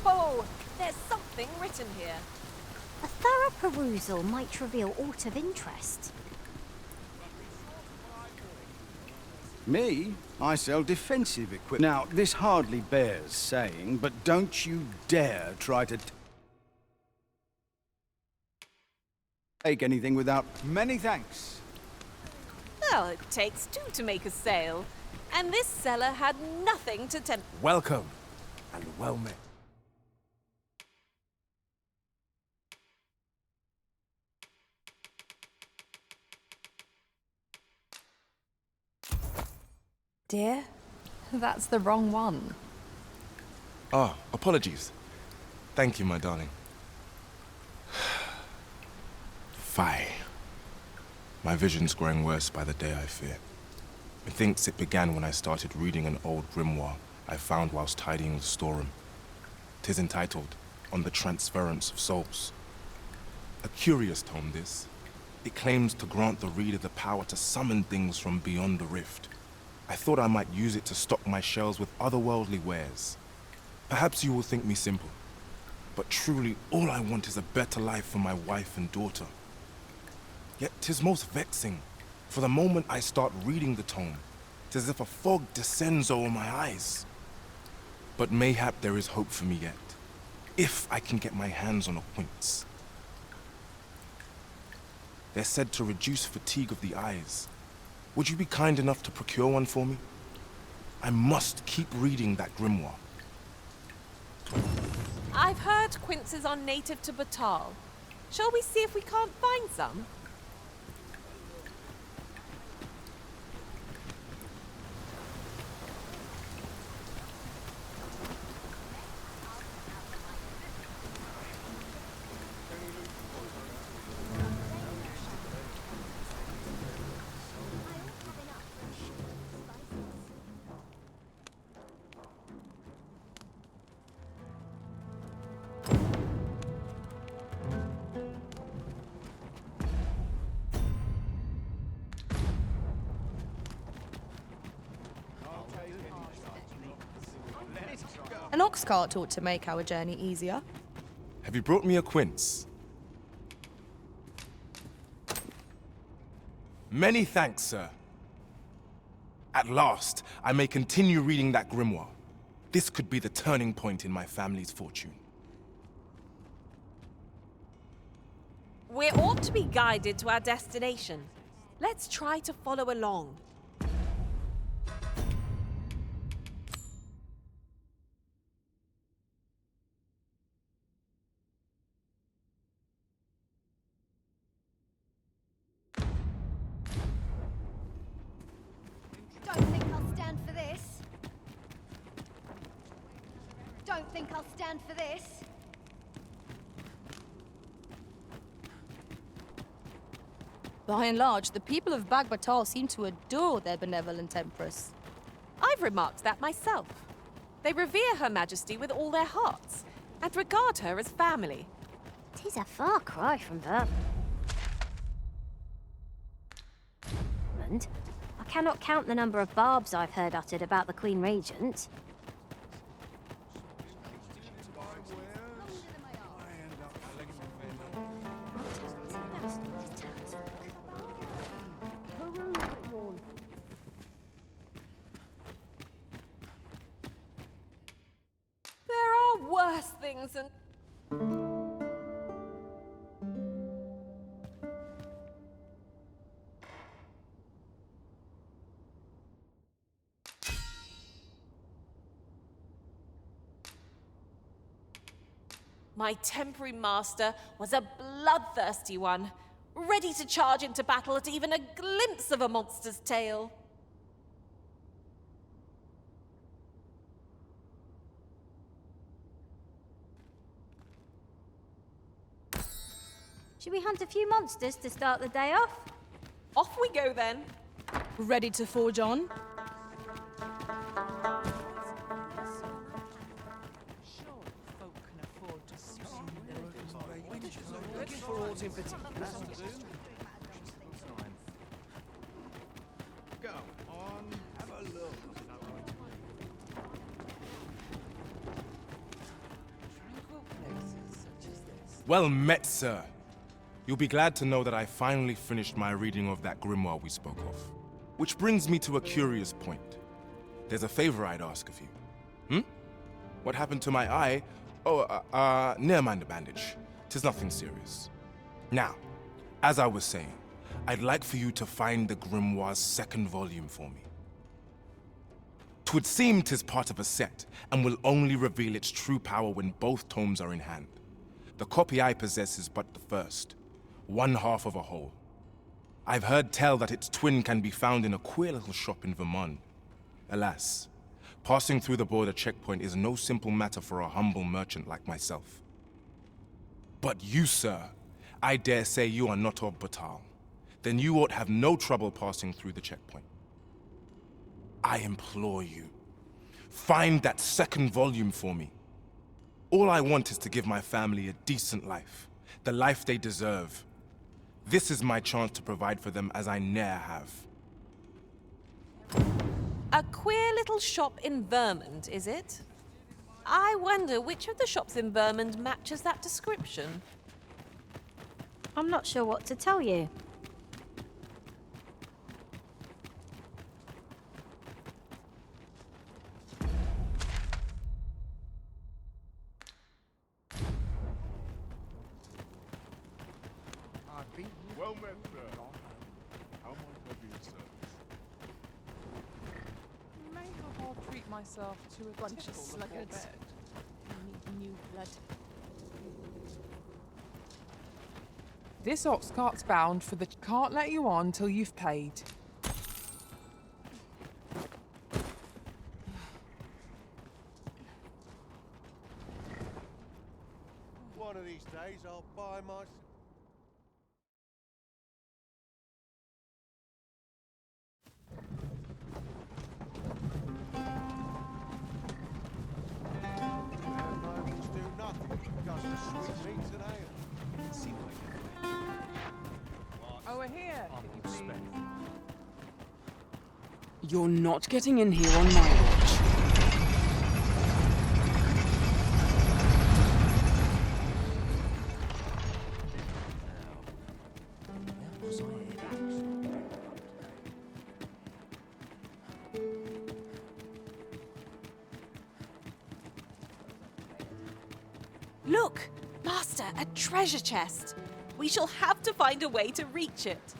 Oh, there's something written here. A thorough perusal might reveal aught of interest. Me? I sell defensive equipment. Now, this hardly bears saying, but don't you dare try to take anything without... Many thanks. Well, it takes two to make a sale. And this seller had nothing to tempt... Welcome, and well met. Dear, that's the wrong one. Ah, apologies. Thank you, my darling. Fie. My vision's growing worse by the day, I fear. Methinks it began when I started reading an old grimoire I found whilst tidying the storeroom. 'Tis entitled, On the Transference of Souls. A curious tome, this. It claims to grant the reader the power to summon things from beyond the rift. I thought I might use it to stock my shelves with otherworldly wares. Perhaps you will think me simple, but truly all I want is a better life for my wife and daughter. Yet 'tis most vexing, for the moment I start reading the tome, 'tis as if a fog descends over my eyes. But mayhap there is hope for me yet, if I can get my hands on a quince. They're said to reduce fatigue of the eyes. Would you be kind enough to procure one for me? I must keep reading that grimoire. I've heard quinces are native to Batal. Shall we see if we can't find some? An ox cart ought to make our journey easier. Have you brought me a quince? Many thanks, sir. At last, I may continue reading that grimoire. This could be the turning point in my family's fortune. We ought to be guided to our destination. Let's try to follow along. Don't think I'll stand for this. Don't think I'll stand for this. By and large, the people of Bagbatal seem to adore their benevolent empress. I've remarked that myself. They revere Her Majesty with all their hearts, and regard her as family. 'Tis a far cry from that. And I cannot count the number of barbs I've heard uttered about the Queen Regent. There are worse things than... My temporary master was a bloodthirsty one, ready to charge into battle at even a glimpse of a monster's tail. Should we hunt a few monsters to start the day off? Off we go then. Ready to forge on? Go on, have a look. Well met, sir. You'll be glad to know that I finally finished my reading of that grimoire we spoke of. Which brings me to a curious point. There's a favor I'd ask of you. What happened to my eye? Oh, never mind the bandage. 'Tis nothing serious. Now, as I was saying, I'd like for you to find the grimoire's second volume for me. 'Twould seem 'tis part of a set, and will only reveal its true power when both tomes are in hand. The copy I possess is but the first, one half of a whole. I've heard tell that its twin can be found in a queer little shop in Vermont. Alas, passing through the border checkpoint is no simple matter for a humble merchant like myself. But you, sir, I dare say you are not of Batal. Then you ought have no trouble passing through the checkpoint. I implore you, find that second volume for me. All I want is to give my family a decent life, the life they deserve. This is my chance to provide for them as I ne'er have. A queer little shop in Vermont, is it? I wonder which of the shops in Vermont matches that description. I'm not sure what to tell you. Well met, sir. How might I be of service? Maybe I'll treat myself to a Bunch of tipple before sluggards. bed. We need new blood. This ox cart's bound for the... Can't let you on till you've paid. One of these days I'll buy my... Merchants do nothing, just the sweet meats and ale. Over here, if you please. You're not getting in here on my watch. Look! Master, a treasure chest! We shall have to find a way to reach it.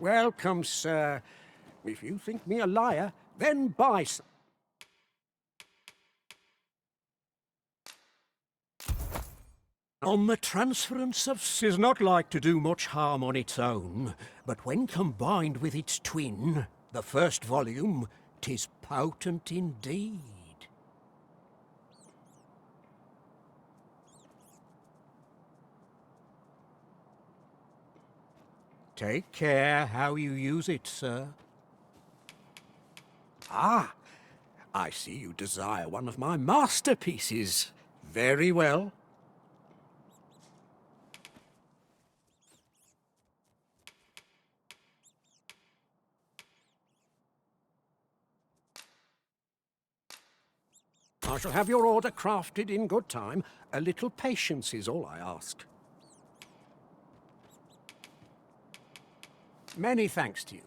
Welcome, sir. If you think me a liar, then buy some. On the transference of is not like to do much harm on its own, but when combined with its twin, the first volume, 'tis potent indeed. Take care how you use it, sir. Ah, I see you desire one of my masterpieces. Very well. I shall have your order crafted in good time. A little patience is all I ask. Many thanks to you.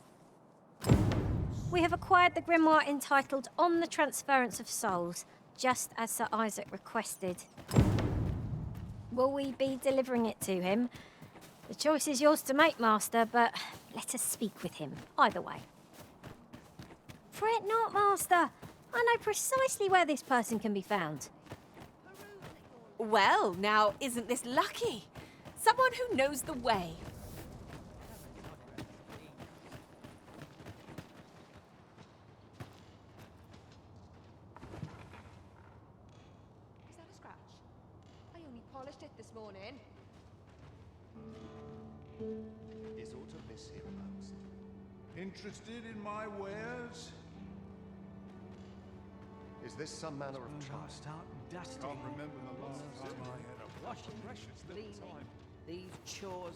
We have acquired the grimoire entitled On the Transference of Souls. just as Sir Isaac requested. Will we be delivering it to him? The choice is yours to make, Master, but let us speak with him, either way. Fret not, Master. I know precisely where this person can be found. Well, now, isn't this lucky? Someone who knows the way. Is that a scratch? I only polished it this morning. Is aught of this hereabouts? Interested in my wares? Is this some manner of trust? Can't remember the last time I had a precious little time. These chores.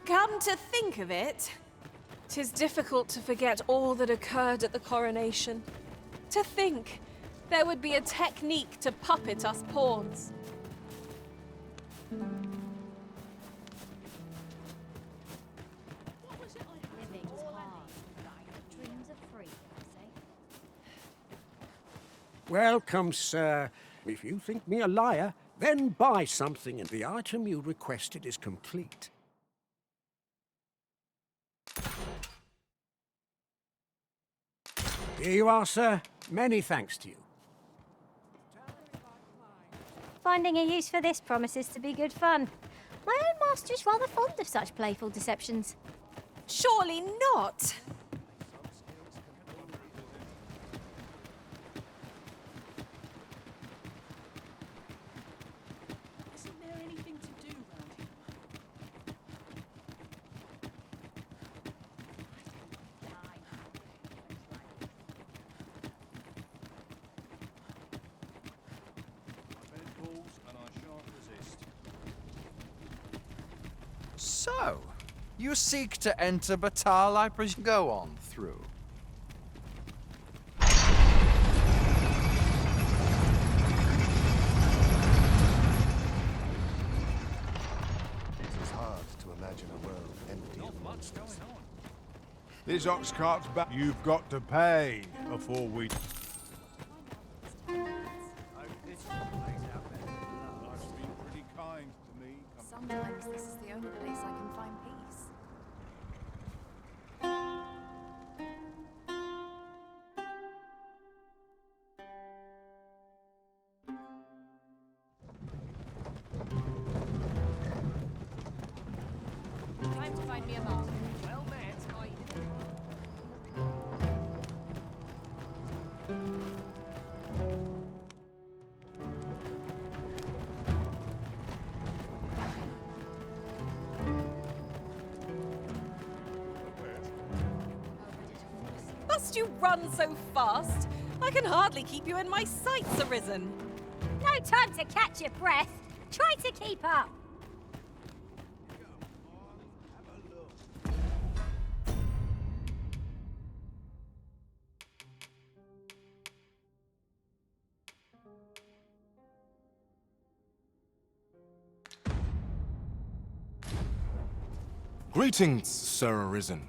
Come to think of it, 'tis difficult to forget all that occurred at the coronation. To think there would be a technique to puppet us pawns. Living's hard. Dreams are free, I say. Welcome, sir. If you think me a liar, then buy something and the item you requested is complete. Here you are, sir. Many thanks to you. Finding a use for this promises to be good fun. My own master's rather fond of such playful deceptions. Surely not! Isn't there anything to do round here? My bed calls and I shan't resist. So, you seek to enter Batal, I presume? Go on through. It is hard to imagine a world empty of monsters. This ox cart's back. You've got to pay before we... Life's been pretty kind to me. Sometimes this is the only place I can find peace. Time to find me a master. Well met, Must you run so fast? I can hardly keep you in my sights, Arisen. No time to catch your breath. Try to keep up. Greetings, Sir Arisen.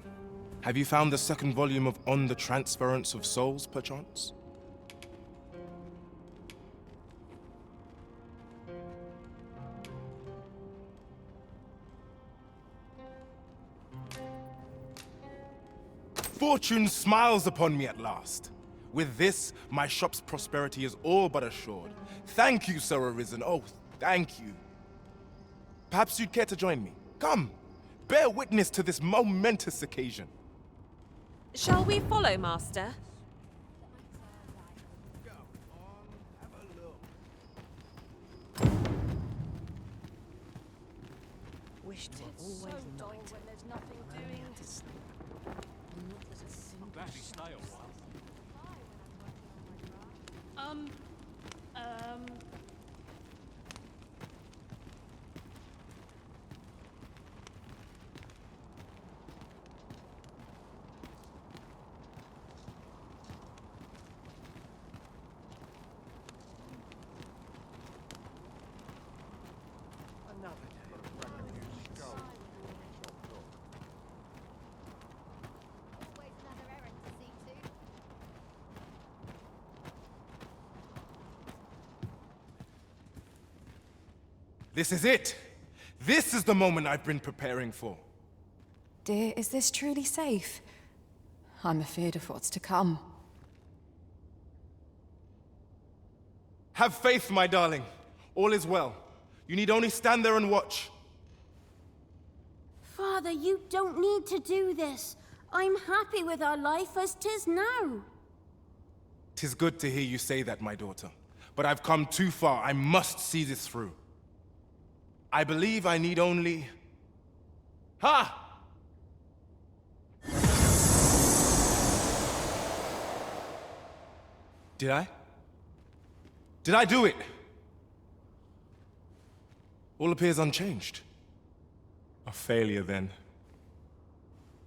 Have you found the second volume of On the Transference of Souls, perchance? Fortune smiles upon me at last. With this, my shop's prosperity is all but assured. Thank you, Sir Arisen. Oh, thank you. Perhaps you'd care to join me. Come, bear witness to this momentous occasion. Shall we follow, Master? Wish to always night. When there's nothing doing. This is it! This is the moment I've been preparing for. Dear, is this truly safe? I'm afraid of what's to come. Have faith, my darling. All is well. You need only stand there and watch. Father, you don't need to do this. I'm happy with our life as 'tis now. 'Tis good to hear you say that, my daughter. But I've come too far. I must see this through. I believe I need only... Ha! Did I? Did I do it? All appears unchanged. A failure, then.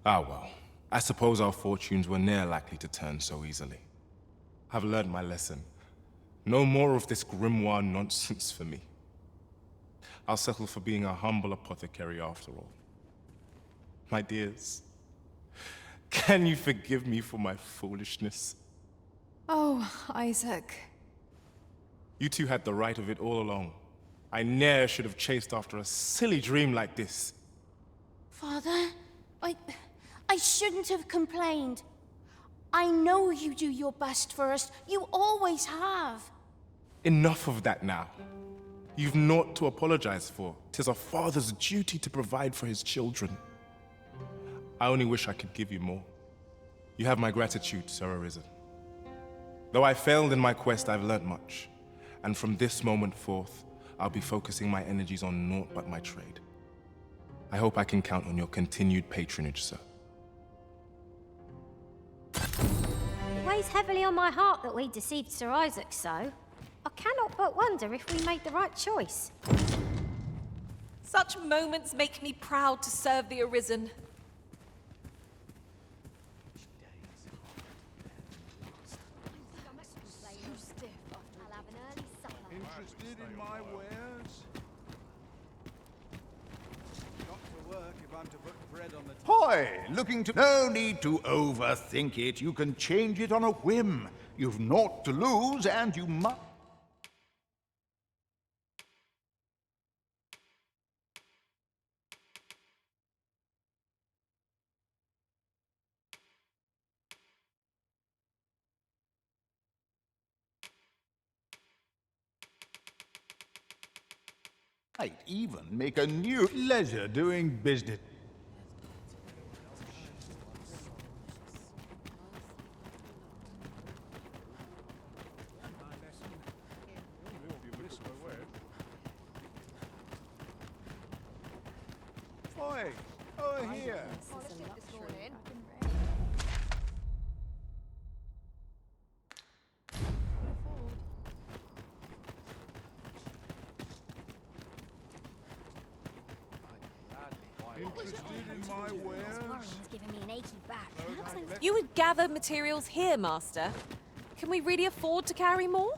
Ah, well. I suppose our fortunes were ne'er likely to turn so easily. I've learned my lesson. No more of this grimoire nonsense for me. I'll settle for being a humble apothecary after all. My dears, can you forgive me for my foolishness? Oh, Isaac. You two had the right of it all along. I ne'er should have chased after a silly dream like this. Father, I shouldn't have complained. I know you do your best for us. You always have. Enough of that now. You've naught to apologize for. 'Tis a father's duty to provide for his children. I only wish I could give you more. You have my gratitude, Sir Arisen. Though I failed in my quest, I've learnt much. And from this moment forth, I'll be focusing my energies on naught but my trade. I hope I can count on your continued patronage, sir. It weighs heavily on my heart that we deceived Sir Isaac so. I cannot but wonder if we made the right choice. Such moments make me proud to serve the Arisen. Interested in my wares? Got to work if I'm to put bread on the Hoy! Looking to... No need to overthink it. You can change it on a whim. You've naught to lose, and you must... Might even make a new pleasure doing business. Oi! Over here! Interested in my wares? Giving me an achy back. You would gather materials here, Master. Can we really afford to carry more?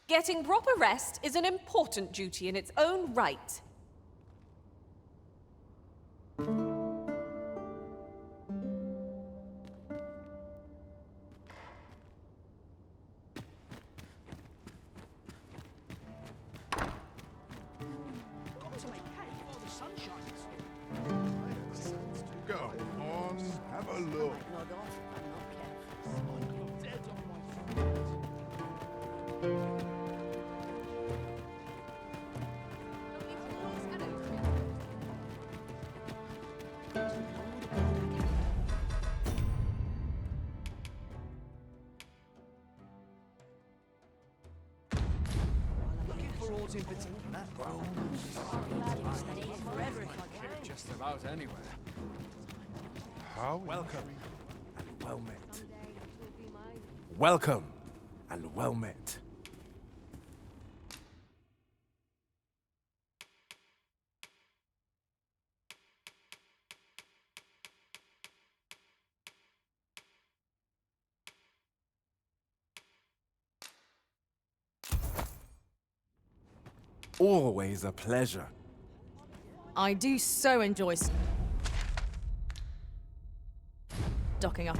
Getting proper rest is an important duty in its own right. Go on, have a look. just about anywhere. How? Welcome and well met. Welcome and well met. always a pleasure. I do so enjoy docking up.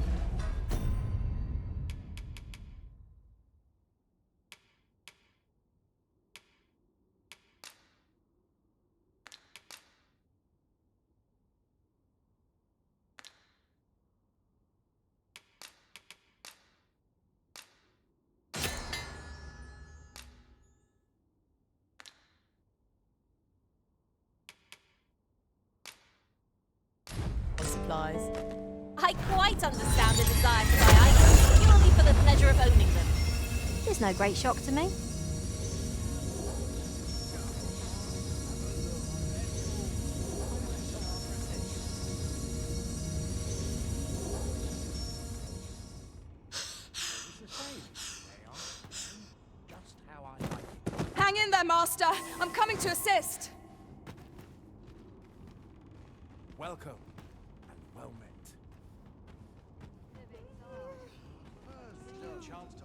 Supplies. I quite understand the desire to buy items purely for the pleasure of owning them. There's no great shock to me. Hang in there, Master. I'm coming to assist. Welcome and well met. Chance to